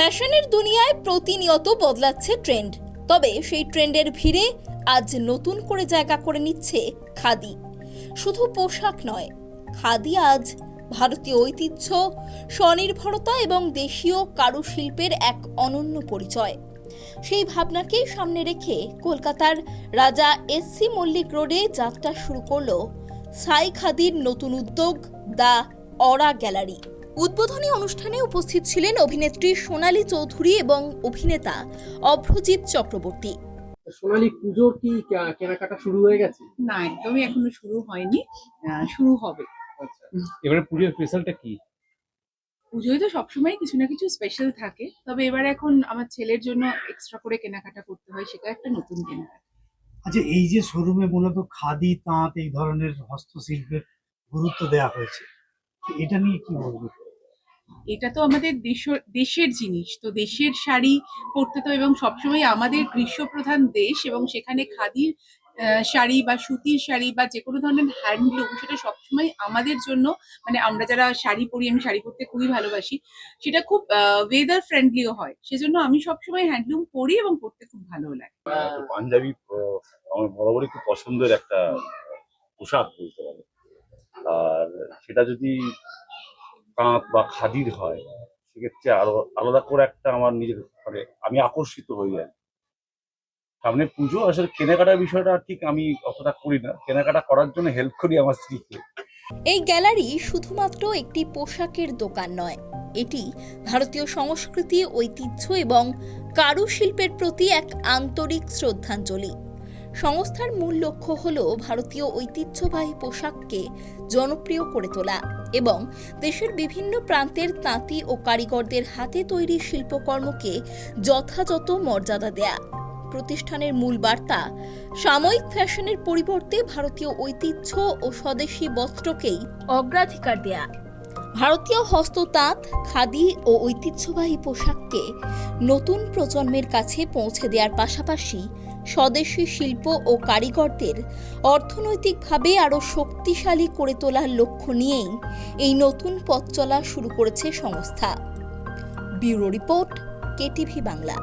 ফ্যাশনের দুনিয়ায় প্রতিনিয়ত বদলাচ্ছে ট্রেন্ড, তবে সেই ট্রেন্ডের ভিড়ে আজ নতুন করে জায়গা করে নিচ্ছে খাদি। শুধু পোশাক নয়, খাদি আজ ভারতীয় ঐতিহ্য, স্বনির্ভরতা এবং দেশীয় কারুশিল্পের এক অনন্য পরিচয়। সেই ভাবনাকেই সামনে রেখে কলকাতার রাজা এসসি মল্লিক রোডে যাত্রা শুরু করল সাই খাদির নতুন উদ্যোগ দ্য অরা গ্যালারি। উদ্বোধনী অনুষ্ঠানে উপস্থিত ছিলেন অভিনেত্রী সোনালী চৌধুরী এবং অভিনেতা অভ্রজিৎ চক্রবর্তী। সোনালী, পুজোর কি কেনাকাটা শুরু হয়ে গেছে? না, একদমই এখনো শুরু হয়নি, শুরু হবে। আচ্ছা, এবারে পুজোর স্পেশালটা কি? পুজোয় তো সবসময় কিছু না কিছু স্পেশাল থাকে, তবে এবার এখন আমার ছেলের জন্য এক্সট্রা করে কেনাকাটা করতে হয়, সেটা একটা নতুন কেনাকাটা। আচ্ছা, এই যে শোরুমে মূলত খাদি, তাঁত এই ধরনের হস্তশিল্পের গুরুত্ব দেওয়া হয়েছে, তো এটা নিয়ে কি বলবো? এটা তো আমাদের দেশের জিনিস, তো দেশের শাড়ি পরতে তো, এবং সবসময় আমাদের গ্রীষ্মপ্রধান দেশ, এবং সেখানে খাদির শাড়ি বা সুতির শাড়ি বা যে কোনো ধরনের হ্যান্ডলুম, সেটা সবসময় আমাদের জন্য, মানে আমরা যারা শাড়ি পরি, আমি শাড়ি পরতে খুবই ভালোবাসি, সেটা খুব ওয়েদার ফ্রেন্ডলিও হয়, সেজন্য আমি সবসময় হ্যান্ডলুম পরি এবং পরতে খুব ভালো লাগে। পাঞ্জাবি আমার বরাবরই খুব পছন্দের একটা পোশাক বলতে পারে। আর সেটা যদি তাঁত বা খাদির হয়, সেক্ষেত্রে আরো আলাদা করে একটা আমার নিজের মানে আমি আকর্ষিত হয়ে যাই। সামনে পুজো, আসলে কেনাকাটার বিষয়টা ঠিক আমি অতটা করি না, কেনাকাটা করার জন্য হেল্প করি আমার স্ত্রীকে। এই গ্যালারি শুধুমাত্র একটি পোশাকের দোকান নয়, এটি ভারতীয় সংস্কৃতি, ঐতিহ্য এবং কারুশিল্পের প্রতি এক আন্তরিক শ্রদ্ধাঞ্জলি। সংস্থার মূল লক্ষ্য হল ভারতীয় ঐতিহ্যবাহী পোশাককে জনপ্রিয় করে তোলা এবং দেশের বিভিন্ন প্রান্তের তাঁতি ও কারিগরদের হাতে তৈরি শিল্পকর্মকে যথাযথ মর্যাদা দেয়া। প্রতিষ্ঠানের মূল বার্তা, সাময়িক ফ্যাশনের পরিবর্তে ভারতীয় ঐতিহ্য ও স্বদেশি বস্ত্রকেই অগ্রাধিকার দেয়া। ভারতীয় হস্ততাঁত, খাদি ও ঐতিহ্যবাহী পোশাককে নতুন প্রজন্মের কাছে পৌঁছে দেওয়ার পাশাপাশি স্বদেশি শিল্প ও কারিগরদের অর্থনৈতিকভাবে আরও শক্তিশালী করে তোলার লক্ষ্য নিয়েই এই নতুন পথ চলা শুরু করেছে সংস্থা। Bureau report, KTV Bangla.